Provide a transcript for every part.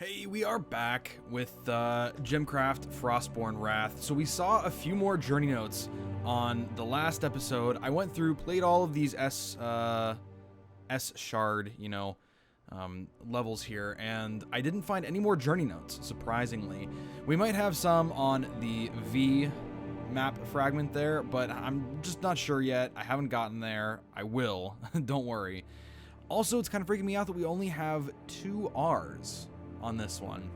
Hey, we are back with GemCraft Frostborn Wrath. So we saw a few more journey notes on the last episode. I went through, played all of these S shard, levels here, and I didn't find any more journey notes, surprisingly. We might have some on the V map fragment there, but I'm just not sure yet. I haven't gotten there. I will, don't worry. Also, it's kind of freaking me out that we only have 2 R's on this one.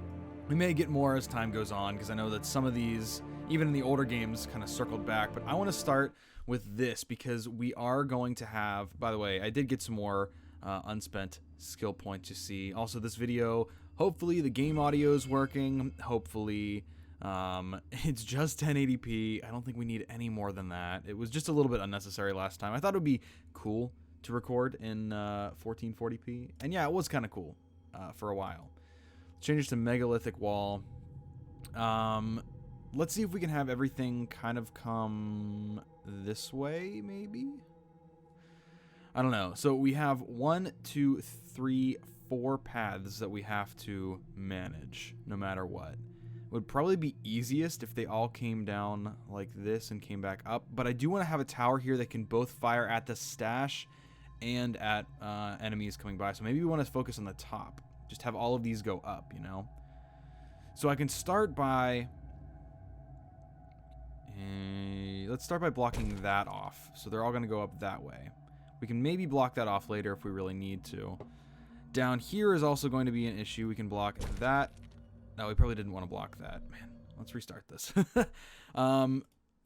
We may get more as time goes on, because I know that some of these, even in the older games, kind of circled back, but I want to start with this, because we are going to have, by the way, I did get some more unspent skill points, you see. Also, this video, hopefully the game audio is working, hopefully it's just 1080p. I don't think we need any more than that. It was just a little bit unnecessary last time. I thought it would be cool to record in 1440p, and yeah, it was kind of cool for a while. Change to megalithic wall. Let's see if we can have everything kind of come this way, maybe? I don't know. So we have 1, 2, 3, 4 paths that we have to manage, no matter what. It would probably be easiest if they all came down like this and came back up, but I do want to have a tower here that can both fire at the stash and at enemies coming by. So maybe we want to focus on the top. Just have all of these go up, you know? So I can start by... let's start by blocking that off. So they're all going to go up that way. We can maybe block that off later if we really need to. Down here is also going to be an issue. We can block that. No, we probably didn't want to block that. Man, let's restart this.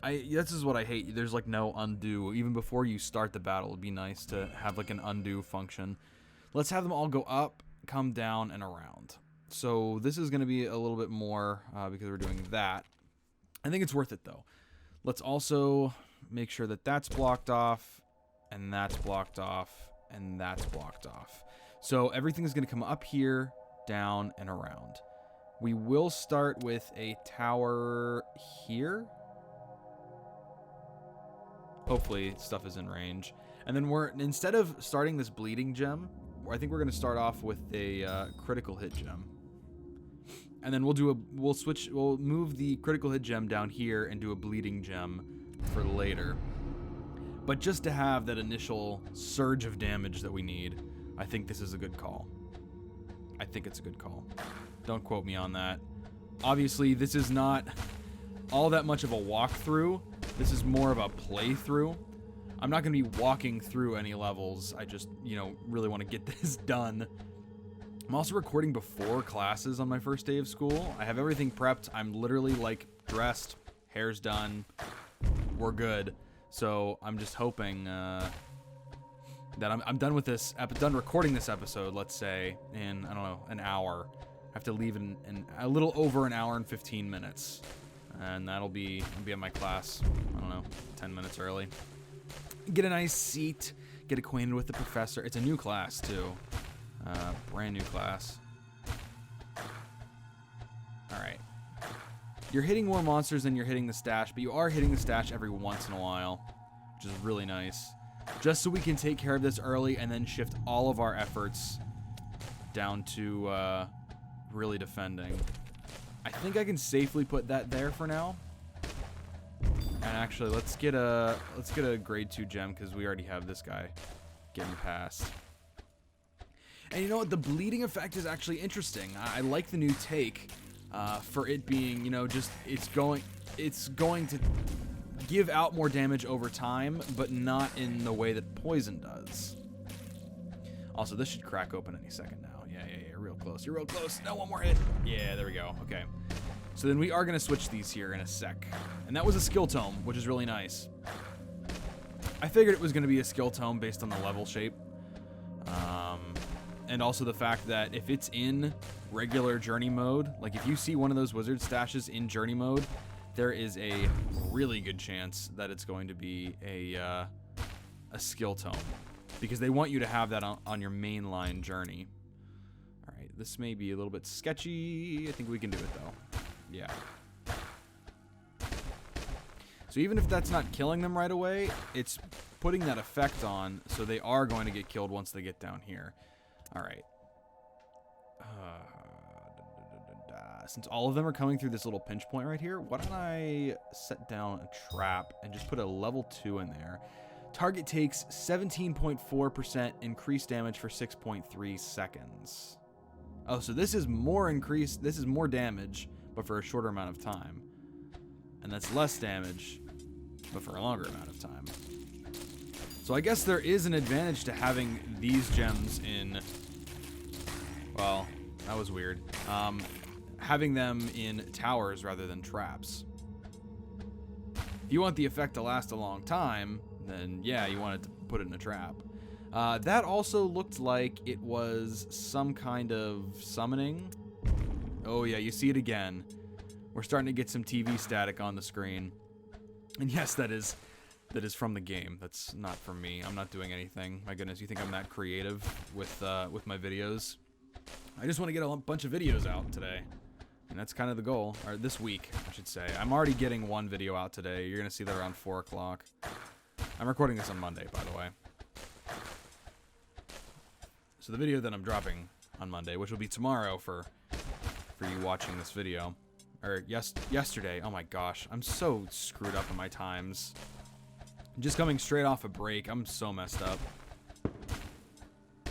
This is what I hate. There's like no undo. Even before you start the battle, it'd be nice to have like an undo function. Let's have them all go up, come down, and around. So this is going to be a little bit more because we're doing that. I think it's worth it though. Let's also make sure that that's blocked off, and that's blocked off, and that's blocked off. So everything is going to come up here, down, and around. We will start with a tower here. Hopefully stuff is in range. And then instead of starting this bleeding gem, I think we're going to start off with a critical hit gem. And then we'll move the critical hit gem down here and do a bleeding gem for later. But just to have that initial surge of damage that we need, I think this is a good call. I think it's a good call. Don't quote me on that. Obviously, this is not all that much of a walkthrough. This is more of a playthrough. I'm not going to be walking through any levels. I just, really want to get this done. I'm also recording before classes on my first day of school. I have everything prepped. I'm literally like dressed, hair's done. We're good. So I'm just hoping that I'm done with this, done recording this episode, let's say, in, I don't know, an hour. I have to leave in a little over an hour and 15 minutes. And I'll be at my class, I don't know, 10 minutes early. Get a nice seat, get acquainted with the professor. It's a new class, too. Brand new class. Alright. You're hitting more monsters than you're hitting the stash, but you are hitting the stash every once in a while, which is really nice. Just so we can take care of this early and then shift all of our efforts down to really defending. I think I can safely put that there for now. And actually, let's get a grade 2 gem, because we already have this guy getting past. And you know what? The bleeding effect is actually interesting. I like the new take for it being, it's going to give out more damage over time, but not in the way that poison does. Also, this should crack open any second now. Yeah, real close. You're real close. No, one more hit. Yeah, there we go. Okay. So then we are going to switch these here in a sec. And that was a skill tome, which is really nice. I figured it was going to be a skill tome based on the level shape. And also the fact that if it's in regular journey mode, like if you see one of those wizard stashes in journey mode, there is a really good chance that it's going to be a skill tome. Because they want you to have that on your mainline journey. Alright, this may be a little bit sketchy. I think we can do it though. Yeah. So even if that's not killing them right away, it's putting that effect on, so they are going to get killed once they get down here. Alright. since all of them are coming through this little pinch point right here, why don't I set down a trap and just put a level 2 in there. Target takes 17.4% increased damage for 6.3 seconds. Oh, so this is more increased. This is more damage, but for a shorter amount of time. And that's less damage, but for a longer amount of time. So I guess there is an advantage to having these gems in... Well, that was weird. Having them in towers rather than traps. If you want the effect to last a long time, then yeah, you want it to put it in a trap. That also looked like it was some kind of summoning. Oh yeah, you see it again. We're starting to get some TV static on the screen. And yes, that is from the game. That's not from me. I'm not doing anything. My goodness, you think I'm that creative with my videos? I just want to get a bunch of videos out today. And that's kind of the goal. Or this week, I should say. I'm already getting one video out today. You're going to see that around 4 o'clock. I'm recording this on Monday, by the way. So the video that I'm dropping on Monday, which will be tomorrow for you watching this video. Or yesterday. Oh my gosh. I'm so screwed up in my times. Just coming straight off a break. I'm so messed up.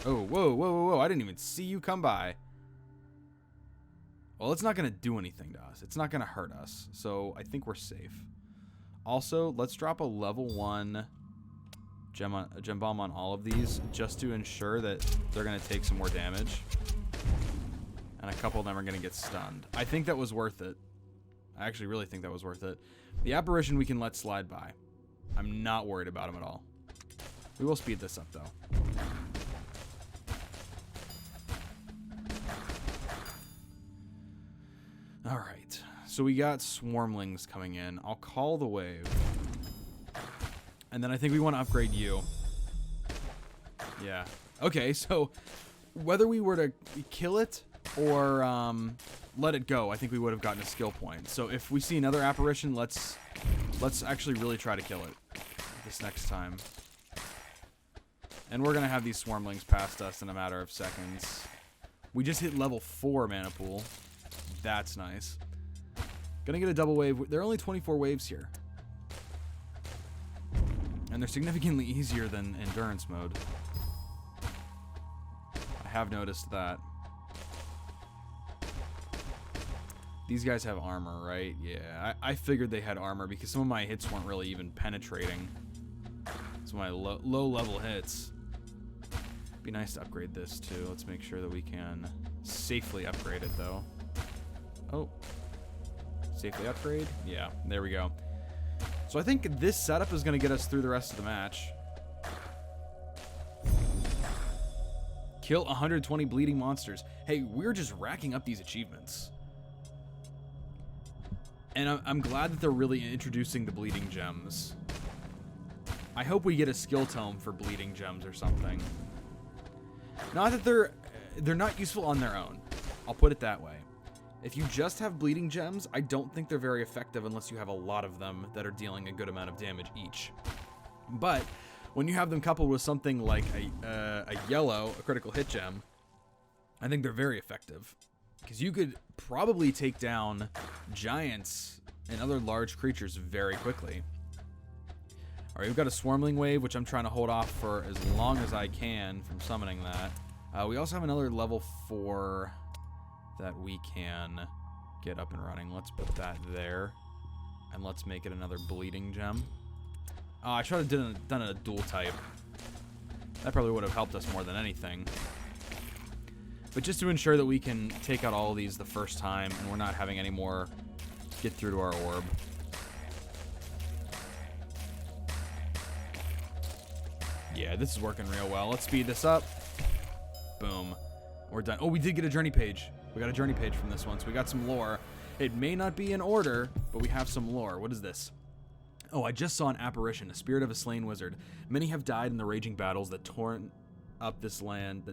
Oh, whoa, whoa, whoa, whoa. I didn't even see you come by. Well, it's not going to do anything to us. It's not going to hurt us. So I think we're safe. Also, let's drop a level 1 gem bomb on all of these just to ensure that they're going to take some more damage. And a couple of them are going to get stunned. I think that was worth it. I actually really think that was worth it. The apparition we can let slide by. I'm not worried about him at all. We will speed this up, though. Alright. So we got swarmlings coming in. I'll call the wave. And then I think we want to upgrade you. Yeah. Okay, so whether we were to kill it or let it go, I think we would have gotten a skill point. So if we see another apparition, let's actually really try to kill it this next time. And we're going to have these swarmlings past us in a matter of seconds. We just hit level 4 mana pool. That's nice. Gonna get a double wave. There are only 24 waves here. And they're significantly easier than endurance mode. I have noticed that. These guys have armor, right? Yeah, I figured they had armor because some of my hits weren't really even penetrating. Some of my low-level hits. Be nice to upgrade this, too. Let's make sure that we can safely upgrade it, though. Oh. Safely upgrade? Yeah, there we go. So I think this setup is going to get us through the rest of the match. Kill 120 bleeding monsters. Hey, we're just racking up these achievements. And I'm glad that they're really introducing the bleeding gems. I hope we get a skill tome for bleeding gems or something. Not that they're not useful on their own. I'll put it that way. If you just have bleeding gems, I don't think they're very effective unless you have a lot of them that are dealing a good amount of damage each. But when you have them coupled with something like a critical hit gem, I think they're very effective. Because you could probably take down giants and other large creatures very quickly. Alright, we've got a swarmling wave, which I'm trying to hold off for as long as I can from summoning that. We also have another level 4... that we can get up and running. Let's put that there. And let's make it another bleeding gem. Oh, I should have done a dual type. That probably would have helped us more than anything. But just to ensure that we can take out all of these the first time and we're not having any more get through to our orb. Yeah, this is working real well. Let's speed this up. Boom. We're done. Oh, we did get a journey page. We got a journey page from this one, so we got some lore. It may not be in order, but we have some lore. What is this? Oh, I just saw an apparition, a spirit of a slain wizard. Many have died in the raging battles that tore up this land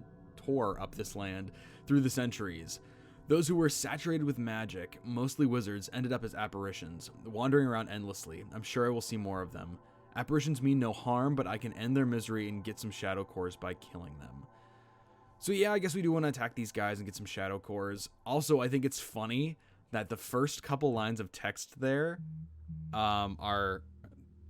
through the centuries. Those who were saturated with magic, mostly wizards, ended up as apparitions, wandering around endlessly. I'm sure I will see more of them. Apparitions mean no harm, but I can end their misery and get some shadow cores by killing them. So yeah, I guess we do want to attack these guys and get some shadow cores. Also, I think it's funny that the first couple lines of text there are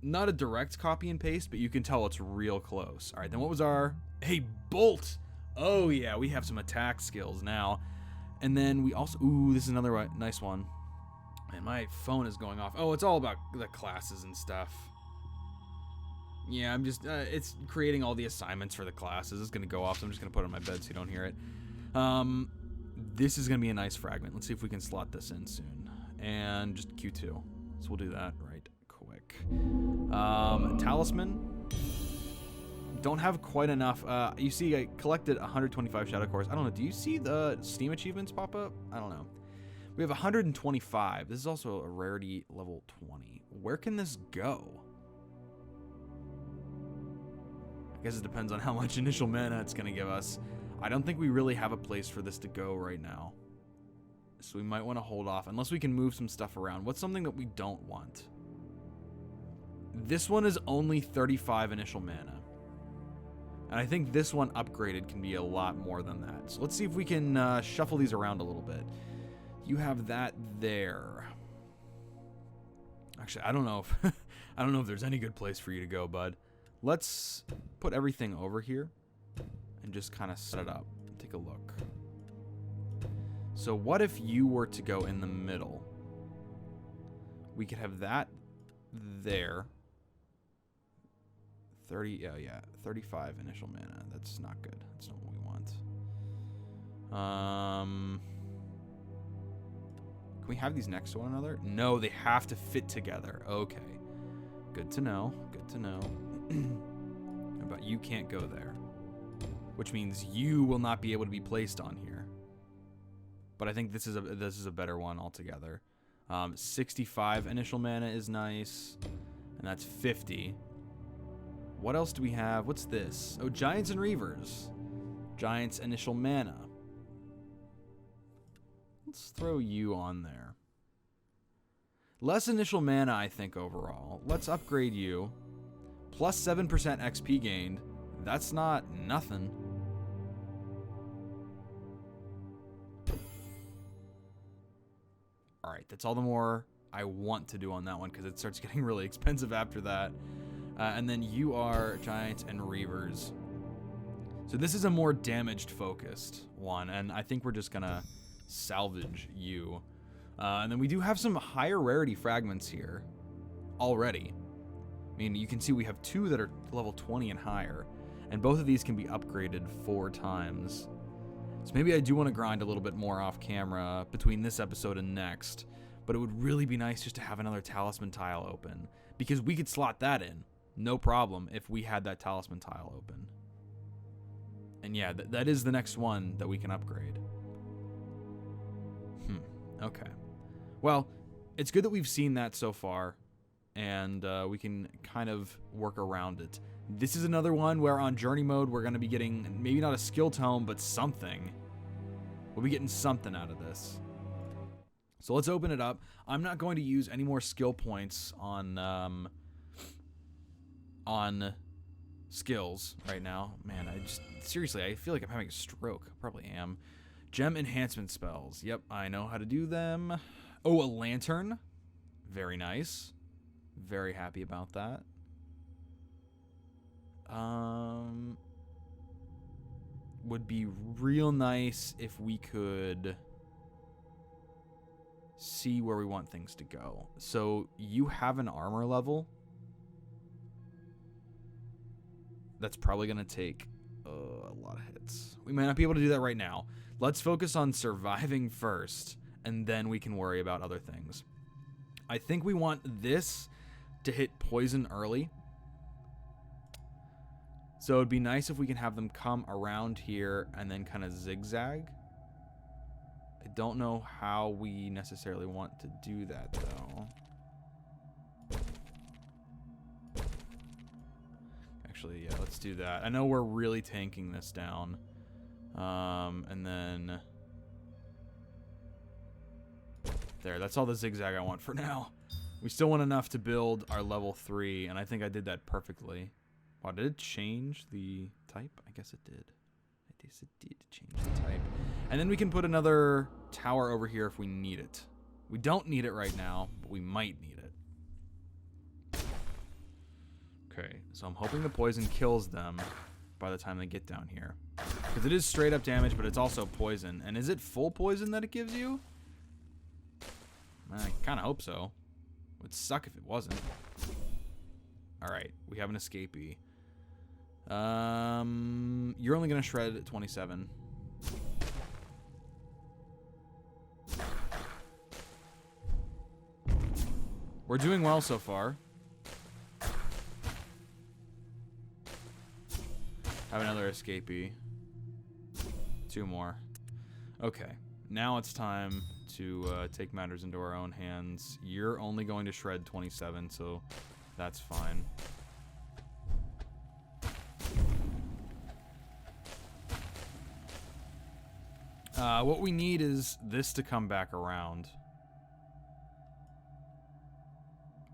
not a direct copy and paste, but you can tell it's real close. All right, then what was our... Hey, bolt! Oh, yeah, we have some attack skills now. And then we also... Ooh, this is another nice one. Man, my phone is going off. Oh, it's all about the classes and stuff. Yeah, I'm just... it's creating all the assignments for the classes. It's going to go off, so I'm just going to put it on my bed so you don't hear it. This is going to be a nice fragment. Let's see if we can slot this in soon. And just Q2. So we'll do that right quick. Talisman. Don't have quite enough. You see, I collected 125 shadow cores. I don't know. Do you see the Steam achievements pop up? I don't know. We have 125. This is also a rarity level 20. Where can this go? I guess it depends on how much initial mana it's going to give us. I don't think we really have a place for this to go right now. So we might want to hold off unless we can move some stuff around. What's something that we don't want? This one is only 35 initial mana. And I think this one upgraded can be a lot more than that. So let's see if we can shuffle these around a little bit. You have that there. Actually, I don't know if I don't know if there's any good place for you to go, bud. Let's put everything over here and just kind of set it up. Take a look. So what if you were to go in the middle? We could have that there. 30, oh yeah, 35 initial mana. That's not good. That's not what we want. Can we have these next to one another? No, they have to fit together. Okay. Good to know. Good to know. But you can't go there. Which means you will not be able to be placed on here. But I think this is a better one altogether. 65 initial mana is nice. And that's 50. What else do we have? What's this? Oh, Giants and Reavers. Giants initial mana. Let's throw you on there. Less initial mana, I think, overall. Let's upgrade you. Plus 7% XP gained. That's not nothing. Alright, that's all the more I want to do on that one because it starts getting really expensive after that. And then you are Giants and Reavers. So this is a more damaged focused one, and I think we're just gonna salvage you. And then we do have some higher rarity fragments here already. I mean, you can see we have 2 that are level 20 and higher, and both of these can be upgraded 4 times. So maybe I do want to grind a little bit more off camera between this episode and next, but it would really be nice just to have another Talisman tile open, because we could slot that in, no problem, if we had that Talisman tile open. And yeah, that is the next one that we can upgrade. Okay. Well, it's good that we've seen that so far, and we can kind of work around it. This is another one where on journey mode we're going to be getting maybe not a skill tome, but something. We'll be getting something out of this. So let's open it up. I'm not going to use any more skill points on skills right now. Man, seriously, I feel like I'm having a stroke. I probably am. Gem enhancement spells. Yep, I know how to do them. Oh, a lantern. Very nice. Very happy about that. Would be real nice if we could see where we want things to go. So you have an armor level. That's probably going to take a lot of hits. We might not be able to do that right now. Let's focus on surviving first, and then we can worry about other things. I think we want this to hit poison early. So it'd be nice if we can have them come around here and then kind of zigzag. I don't know how we necessarily want to do that, though. Actually, yeah, let's do that. I know we're really tanking this down. And then... There, that's all the zigzag I want for now. We still want enough to build our level 3, and I think I did that perfectly. Wow, did it change the type? I guess it did. I guess it did change the type. And then we can put another tower over here if we need it. We don't need it right now, but we might need it. Okay, so I'm hoping the poison kills them by the time they get down here. Because it is straight up damage, but it's also poison. And is it full poison that it gives you? I kind of hope so. It would suck if it wasn't. Alright, we have an escapee. You're only going to shred at 27. We're doing well so far. Have another escapee. 2 more. Okay. Now it's time to take matters into our own hands. You're only going to shred 27, so that's fine. What we need is this to come back around.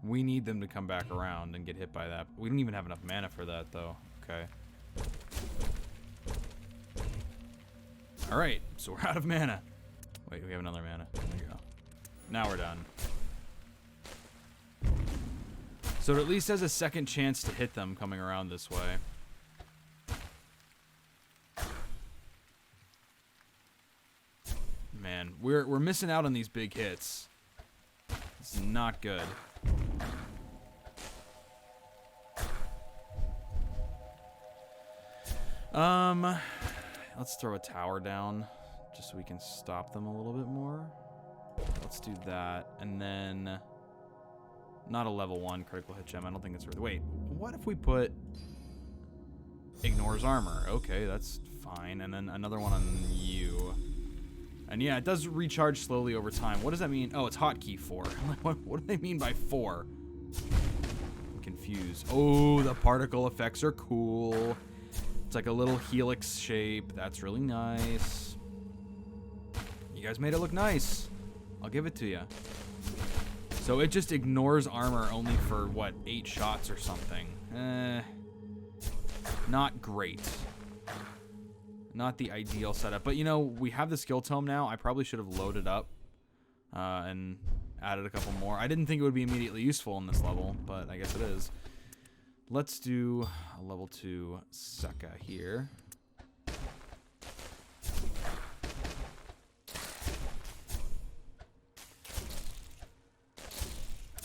We need them to come back around and get hit by that. We didn't even have enough mana for that, though. Okay. Alright, so we're out of mana. Wait, we have another mana. There we go. Now we're done. So it at least has a second chance to hit them coming around this way. Man, we're missing out on these big hits. It's not good. Let's throw a tower down just so we can stop them a little bit more. Let's do that. And then not a level 1 critical hit gem. I don't think it's worth. Wait, what if we put ignores armor? Okay, that's fine. And then another one on you. And yeah, it does recharge slowly over time. What does that mean? Oh, it's hotkey 4. What do they mean by 4? I'm confused. Oh, the particle effects are cool. It's like a little helix shape. That's really nice. You guys made it look nice. I'll give it to you. So it just ignores armor only for, what, 8 shots or something. Not great. Not the ideal setup. But, you know, we have the skill tome now. I probably should have loaded up and added a couple more. I didn't think it would be immediately useful in this level, but I guess it is. Let's do a level 2 Sekka here.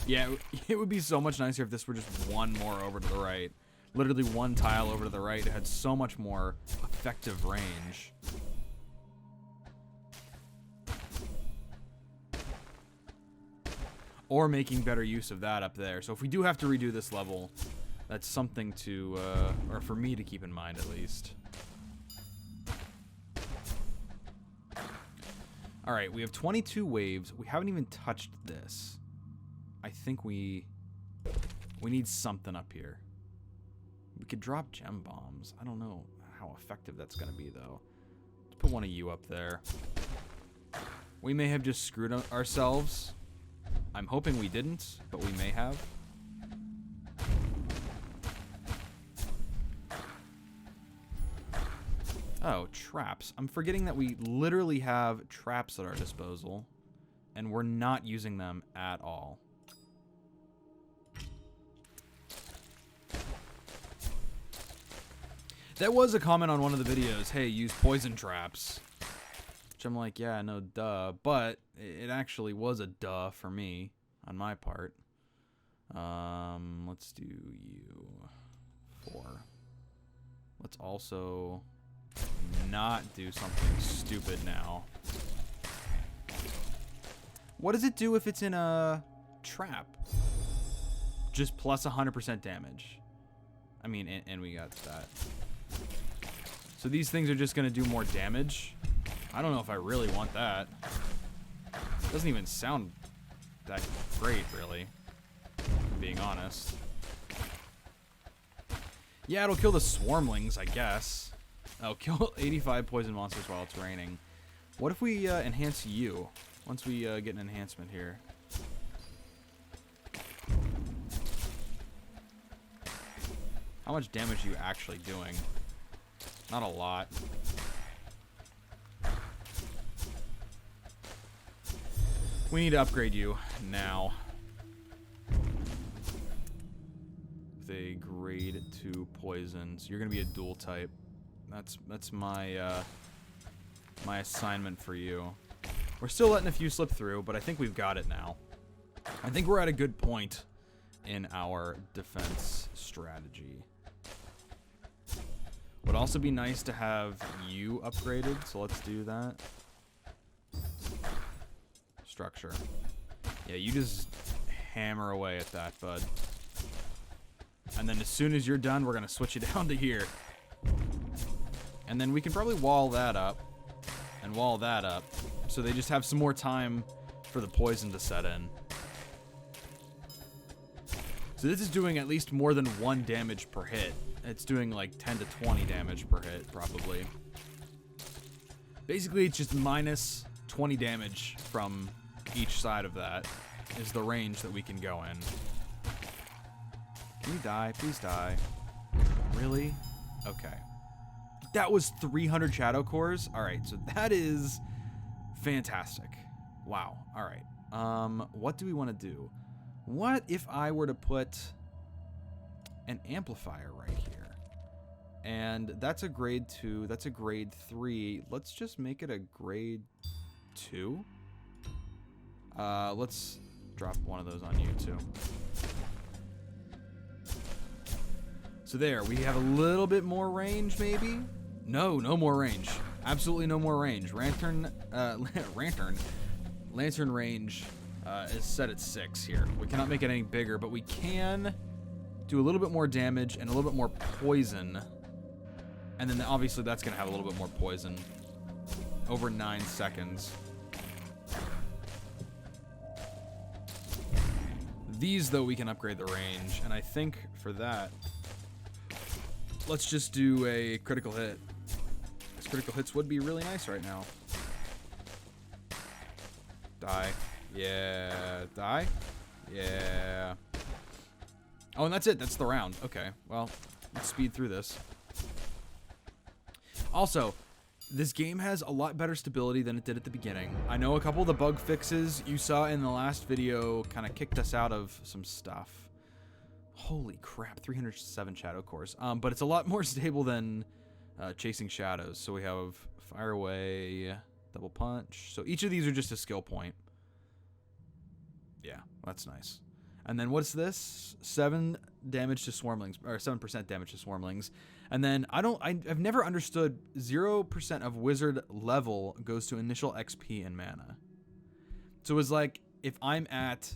Yeah, it would be so much nicer if this were just one more over to the right. Literally one tile over to the right. It had so much more effective range. Or making better use of that up there. So if we do have to redo this level, that's something to, or for me to keep in mind at least. Alright, we have 22 waves. We haven't even touched this. I think we need something up here. We could drop gem bombs. I don't know how effective that's going to be, though. Let's put one of you up there. We may have just screwed ourselves. I'm hoping we didn't, but we may have. Oh, traps. I'm forgetting that we literally have traps at our disposal, and we're not using them at all. That was a comment on one of the videos, hey, use poison traps. Which I'm like, yeah, no, duh. But it actually was a duh for me, on my part. Let's do you 4. Let's also not do something stupid now. What does it do if it's in a trap? Just plus 100% damage. I mean, and we got that. So these things are just going to do more damage. I don't know if I really want that. It doesn't even sound that great, really. Being honest. Yeah, it'll kill the swarmlings, I guess. Oh, kill 85 poison monsters while it's raining. What if we enhance you? Once we get an enhancement here. How much damage are you actually doing? Not a lot. We need to upgrade you now. With a grade 2 poison. So you're gonna be a dual type. That's my my assignment for you. We're still letting a few slip through, but I think we've got it now. I think we're at a good point in our defense strategy. Would also be nice to have you upgraded, so let's do that. Structure. Yeah, you just hammer away at that, bud. And then as soon as you're done, we're going to switch you down to here. And then we can probably wall that up and wall that up, so they just have some more time for the poison to set in. So this is doing at least more than 1 damage per hit. It's doing like 10 to 20 damage per hit, probably. Basically, it's just minus 20 damage from each side of that is the range that we can go in. Can you die? Please die. Really? Okay. That was 300 shadow cores. All right, so that is fantastic. Wow. All right. What do we want to do? What if I were to put an amplifier right here? And that's a grade 2. That's a grade 3. Let's just make it a grade 2. Let's drop one of those on you too. So there, we have a little bit more range, maybe? No more range. Absolutely no more range. Lantern range is set at 6 here. We cannot make it any bigger, but we can do a little bit more damage and a little bit more poison. And then obviously that's going to have a little bit more poison over 9 seconds. These, though, we can upgrade the range, and I think for that, let's just do a critical hit. Because critical hits would be really nice right now. Die. Yeah. Die. Yeah. Oh, and that's it. That's the round. Okay. Well, let's speed through this. Also, this game has a lot better stability than it did at the beginning. I know a couple of the bug fixes you saw in the last video kind of kicked us out of some stuff. Holy crap, 307 shadow cores. But it's a lot more stable than chasing shadows. So we have fire away, double punch. So each of these are just a skill point. Yeah, that's nice. And then what's this? 7 damage to swarmlings, or 7% damage to swarmlings. And then I've never understood 0% of wizard level goes to initial XP and mana. So it's like, if I'm at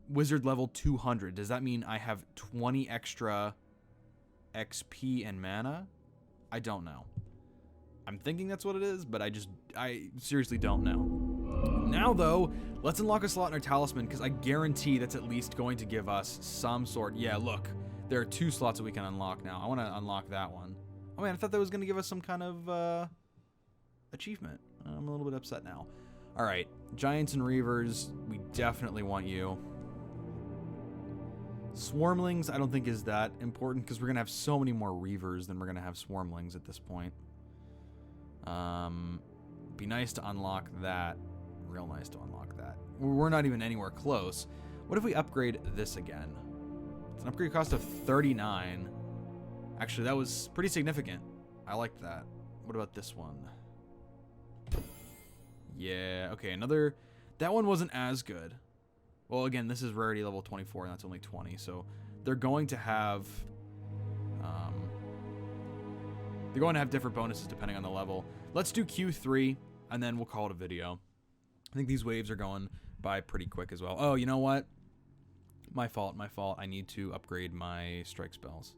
wizard level 200, does that mean I have 20 extra XP and mana? I don't know. I'm thinking that's what it is, but I seriously don't know. Now, though, let's unlock a slot in our Talisman, because I guarantee that's at least going to give us some sort... Yeah, look. There are 2 slots that we can unlock now. I want to unlock that one. Oh, man, I thought that was going to give us some kind of achievement. I'm a little bit upset now. All right, Giants and Reavers, we definitely want you. Swarmlings, I don't think is that important, because we're going to have so many more Reavers than we're going to have Swarmlings at this point. Be nice to unlock that. Real nice to unlock that. We're not even anywhere close. What if we upgrade this again? It's an upgrade cost of 39. Actually, that was pretty significant. I liked that. What about this one? Yeah, okay, another... That one wasn't as good. Well, again, this is rarity level 24, and that's only 20, so they're going to have... they're going to have different bonuses depending on the level. Let's do Q3, and then we'll call it a video. I think these waves are going by pretty quick as well. Oh, you know what? My fault. I need to upgrade my strike spells.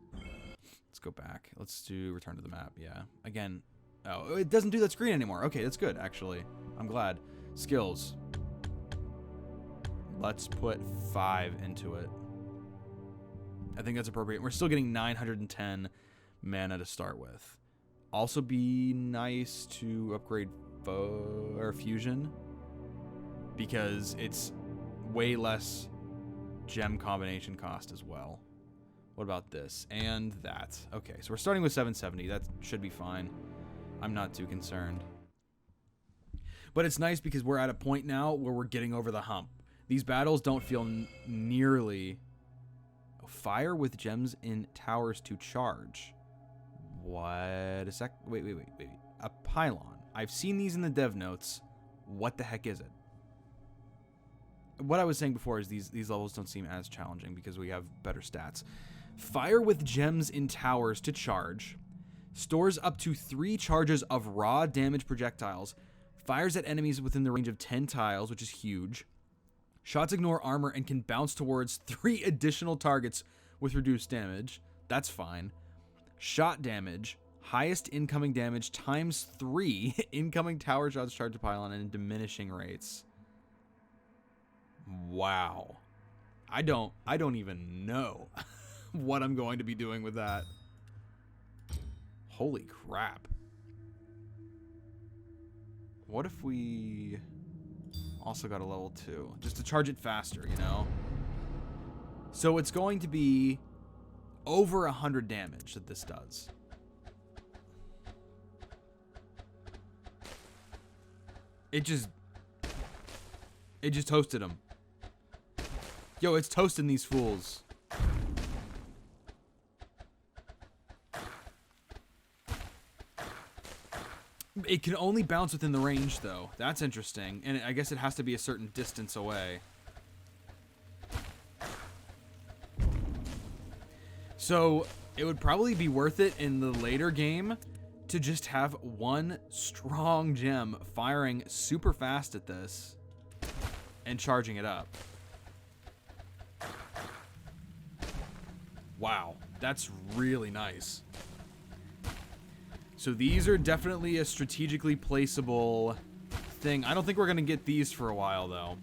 Let's go back. Let's do return to the map. Yeah. Again. Oh, it doesn't do that screen anymore. Okay, that's good, actually. I'm glad. Skills. Let's put 5 into it. I think that's appropriate. We're still getting 910 mana to start with. Also be nice to upgrade fusion, because it's way less gem combination cost as well. What about this? And that. Okay, so we're starting with 770. That should be fine. I'm not too concerned. But it's nice because we're at a point now where we're getting over the hump. These battles don't feel nearly... Fire with gems in towers to charge. What a sec. Wait. A pylon. I've seen these in the dev notes. What the heck is it? What I was saying before is these levels don't seem as challenging because we have better stats. Fire with gems in towers to charge. Stores up to 3 charges of raw damage projectiles. Fires at enemies within the range of 10 tiles, which is huge. Shots ignore armor and can bounce towards 3 additional targets with reduced damage. That's fine. Shot damage. Highest incoming damage times 3 incoming tower shots charged to pylon and diminishing rates. Wow. I don't even know what I'm going to be doing with that. Holy crap. What if we also got a level 2 just to charge it faster, you know? So it's going to be over 100 damage that this does. It just toasted them. Yo, it's toasting these fools. It can only bounce within the range, though. That's interesting. And I guess it has to be a certain distance away. So it would probably be worth it in the later game to just have one strong gem firing super fast at this and charging it up. Wow, that's really nice. So these are definitely a strategically placeable thing. I don't think we're going to get these for a while, though.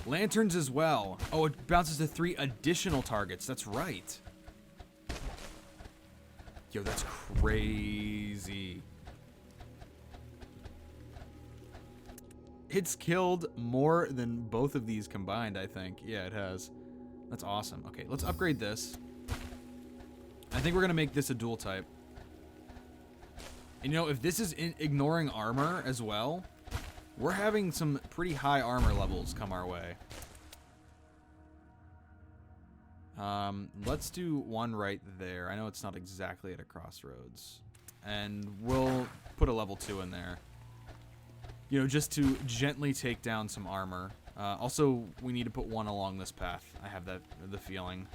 Lanterns as well. Oh, it bounces to 3 additional targets. That's right. Yo, that's crazy. It's killed more than both of these combined, I think. Yeah, it has. That's awesome. Okay, let's upgrade this. I think we're going to make this a dual type. And you know, if this is ignoring armor as well, we're having some pretty high armor levels come our way. Let's do one right there. I know it's not exactly at a crossroads. And we'll put a level 2 in there. You know, just to gently take down some armor. Also, we need to put one along this path. I have the feeling.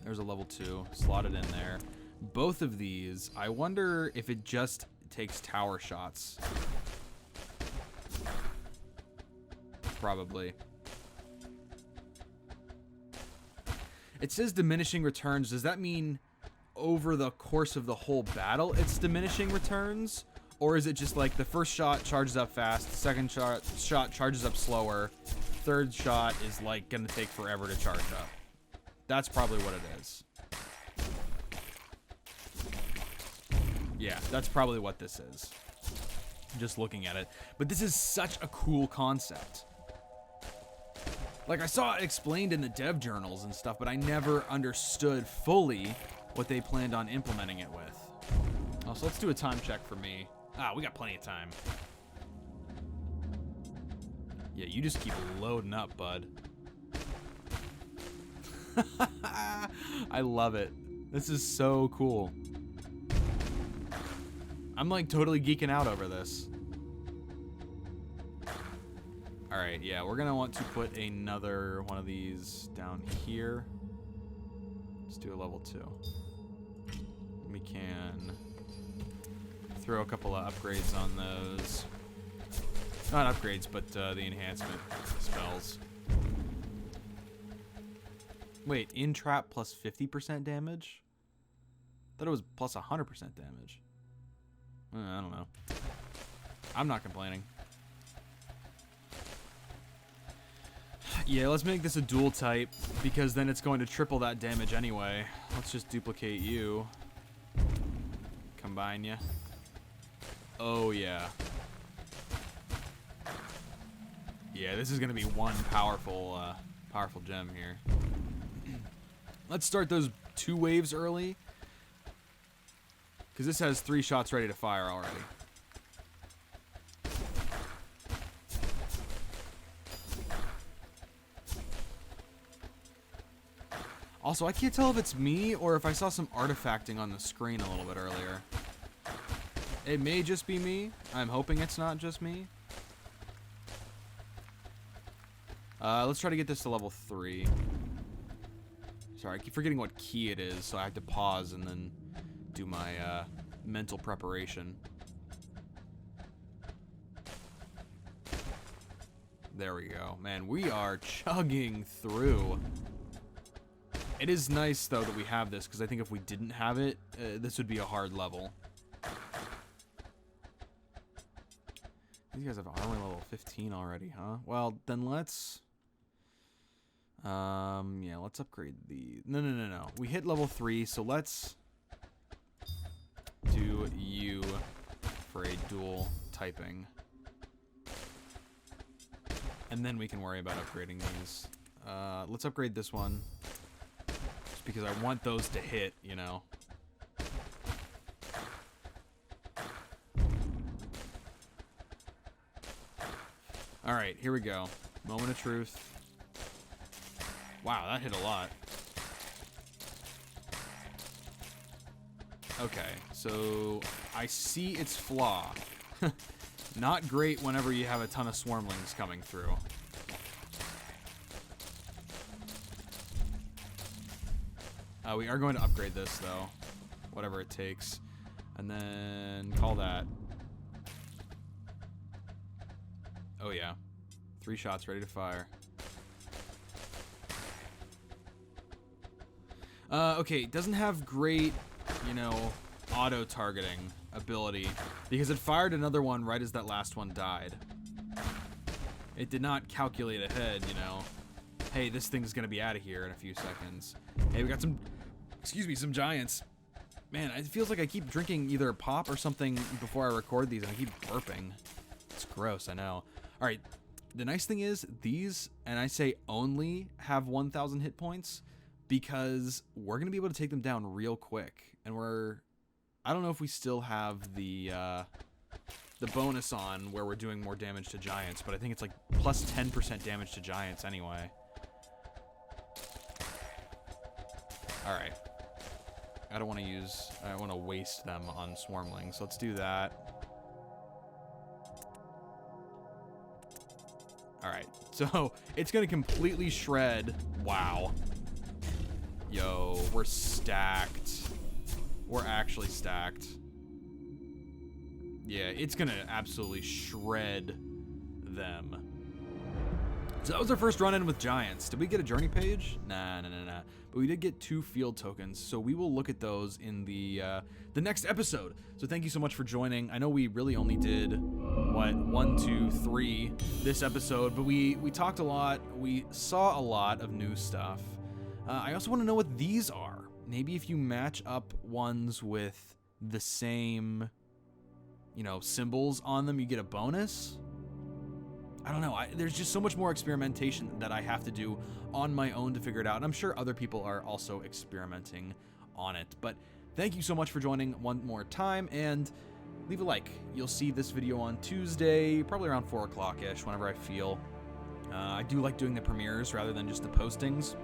There's a level 2 slotted in there. Both of these, I wonder if it just takes tower shots. Probably. It says diminishing returns. Does that mean over the course of the whole battle it's diminishing returns? Or is it just like the first shot charges up fast, the second shot charges up slower, third shot is like gonna take forever to charge up? That's probably what it is. Yeah, that's probably what this is. Just looking at it. But this is such a cool concept. Like, I saw it explained in the dev journals and stuff, but I never understood fully what they planned on implementing it with. Oh, so let's do a time check for me. Ah, we got plenty of time. Yeah, you just keep loading up, bud. I love it. This is so cool. I'm like totally geeking out over this. Alright, yeah, we're gonna want to put another one of these down here. Let's do a level 2. We can throw a couple of upgrades on those. Not upgrades, but the enhancement spells. Wait, in trap plus 50% damage? I thought it was plus 100% damage. I don't know. I'm not complaining. Yeah, let's make this a dual type, because then it's going to triple that damage anyway. Let's just duplicate you. Combine you. Oh, yeah. Yeah, this is going to be one powerful gem here. Let's start those 2 waves early, because this has 3 shots ready to fire already. Also, I can't tell if it's me or if I saw some artifacting on the screen a little bit earlier. It may just be me. I'm hoping it's not just me. Let's try to get this to level 3. Sorry, I keep forgetting what key it is, so I have to pause and then do my mental preparation. There we go. Man, we are chugging through. It is nice, though, that we have this, because I think if we didn't have it, this would be a hard level. These guys have armor level 15 already, huh? Well, then let's... yeah, let's upgrade the... No. We hit level 3, so let's do you for a dual typing. And then we can worry about upgrading these. Let's upgrade this one. Just because I want those to hit, you know. Alright, here we go. Moment of truth. Wow, that hit a lot. Okay, so I see its flaw. Not great whenever you have a ton of swarmlings coming through. We are going to upgrade this, though. Whatever it takes. And then call that. Oh, yeah. 3 shots ready to fire. Okay, it doesn't have great, you know, auto-targeting ability because it fired another one right as that last one died. It did not calculate ahead, you know. Hey, this thing's gonna be out of here in a few seconds. Hey, we got some, some giants. Man, it feels like I keep drinking either a pop or something before I record these, and I keep burping. It's gross, I know. All right, the nice thing is these, and I say only, have 1,000 hit points because we're gonna be able to take them down real quick, and I don't know if we still have the bonus on where we're doing more damage to giants, but I think it's like plus 10% damage to giants anyway. All right. I don't want to waste them on swarmlings. Let's do that. All right. So it's going to completely shred. Wow. Yo, we're stacked. We're actually stacked. Yeah, it's going to absolutely shred them. So that was our first run-in with giants. Did we get a journey page? Nah. But we did get 2 field tokens, so we will look at those in the next episode. So thank you so much for joining. I know we really only did, what, 1, 2, 3 this episode, but we talked a lot. We saw a lot of new stuff. I also want to know what these are. Maybe if you match up ones with the same, you know, symbols on them, you get a bonus. I don't know. There's just so much more experimentation that I have to do on my own to figure it out. And I'm sure other people are also experimenting on it. But thank you so much for joining one more time. And leave a like. You'll see this video on Tuesday, probably around 4 o'clock-ish, whenever I feel. I do like doing the premieres rather than just the postings,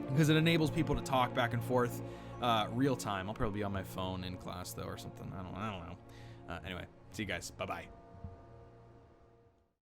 because it enables people to talk back and forth real time. I'll probably be on my phone in class, though, or something. I don't know. Anyway, see you guys. Bye-bye.